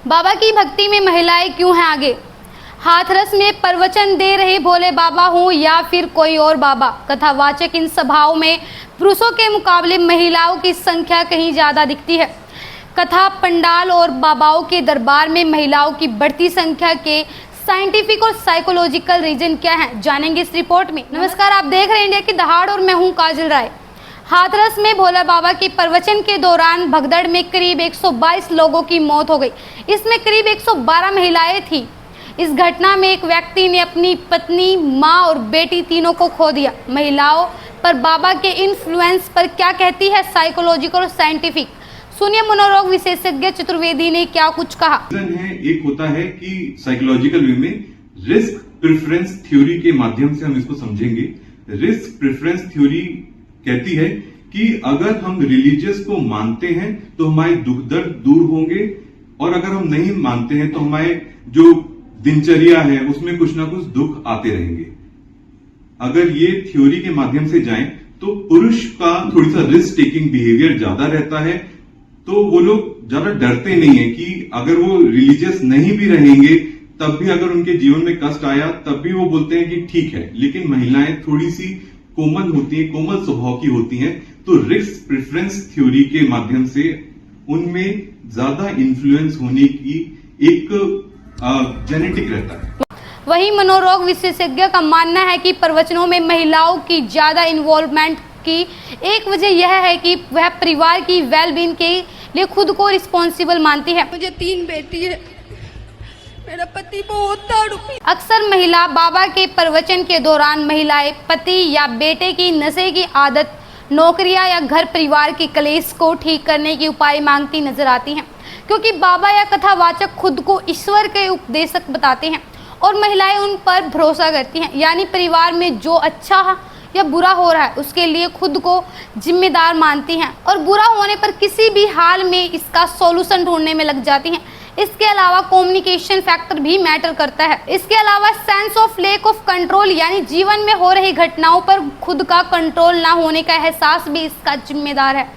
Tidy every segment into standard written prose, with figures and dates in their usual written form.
बाबा की भक्ति में महिलाएं क्यों हैं आगे? हाथरस में प्रवचन दे रहे भोले बाबा हो या फिर कोई और बाबा, कथावाचक इन सभाओं में पुरुषों के मुकाबले महिलाओं की संख्या कहीं ज्यादा दिखती है। कथा पंडाल और बाबाओं के दरबार में महिलाओं की बढ़ती संख्या के साइंटिफिक और साइकोलॉजिकल रीजन क्या है, जानेंगे इस रिपोर्ट में। नमस्कार, आप देख रहे हैं इंडिया की दहाड़ और मैं हूं काजल राय। हाथरस में भोला बाबा के प्रवचन के दौरान भगदड़ में करीब 122 लोगों की मौत हो गई। इसमें करीब 112 महिलाएं थी। इस घटना में एक व्यक्ति ने अपनी पत्नी, मां और बेटी तीनों को खो दिया। महिलाओं पर बाबा के इन्फ्लुएंस पर क्या कहती है साइकोलॉजिकल और साइंटिफिक, सुनिए मनोरोग विशेषज्ञ चतुर्वेदी ने क्या कुछ कहा। एक होता है कि साइकोलॉजिकल वे में रिस्क प्रेफरेंस थ्योरी के माध्यम से हम इसको समझेंगे। रिस्क प्रेफरेंस थ्योरी कहती है कि अगर हम रिलीजियस को मानते हैं तो हमारे दुख दर्द दूर होंगे, और अगर हम नहीं मानते हैं तो हमारे जो दिनचर्या है उसमें कुछ ना कुछ दुख आते रहेंगे। अगर ये थ्योरी के माध्यम से जाएं तो पुरुष का थोड़ी सा रिस्क टेकिंग बिहेवियर ज्यादा रहता है, तो वो लोग ज्यादा डरते नहीं है कि अगर वो रिलीजियस नहीं भी रहेंगे तब भी अगर उनके जीवन में कष्ट आया तब भी वो बोलते हैं कि ठीक है। लेकिन महिलाएं थोड़ी सी कोमल होती हैं, कोमल स्वभाव की होती हैं, तो रिस्क प्रेफरेंस थ्योरी के माध्यम से उनमें ज्यादा इन्फ्लुएंस होने की एक जेनेटिक रहता है। वहीं मनोरोग विशेषज्ञ का मानना है कि प्रवचनों में महिलाओं की ज्यादा इन्वॉल्वमेंट की एक वजह यह है कि वह परिवार की वेलबींग के लिए खुद को रिस्पॉन्सिबल मानती है। मुझे 3 बेटी है, मेरा पति बहुत दारू पीता। अक्सर महिला बाबा के प्रवचन के दौरान महिलाएं पति या बेटे की नशे की आदत, नौकरियां या घर परिवार के कलेश को ठीक करने के उपाय मांगती नजर आती हैं, क्योंकि बाबा या कथावाचक खुद को ईश्वर के उपदेशक बताते हैं और महिलाएं उन पर भरोसा करती हैं। यानी परिवार में जो अच्छा या बुरा हो रहा है उसके लिए खुद को जिम्मेदार मानती हैं और बुरा होने पर किसी भी हाल में इसका सॉल्यूशन ढूंढने में लग जाती हैं। इसके अलावा कम्युनिकेशन फैक्टर भी मैटर करता है। इसके अलावा sense of lack of control, यानी जीवन में हो रही घटनाओं पर खुद का कंट्रोल ना होने का एहसास भी इसका जिम्मेदार है।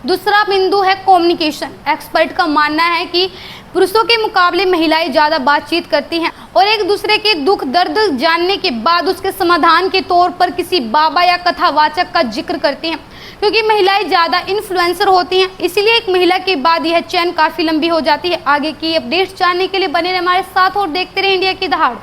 दूसरा बिंदु है कम्युनिकेशन। एक्सपर्ट का मानना है कि पुरुषों के मुकाबले महिलाएं ज्यादा बातचीत करती हैं और एक दूसरे के दुख दर्द जानने के बाद उसके समाधान के तौर पर किसी बाबा या कथावाचक का जिक्र करती हैं, क्योंकि महिलाएं ज्यादा इन्फ्लुएंसर होती हैं। इसलिए एक महिला के बाद यह चेन काफी लंबी हो जाती है। आगे की अपडेट्स जानने के लिए बने रहे हमारे साथ और देखते रहे इंडिया की दहाड़।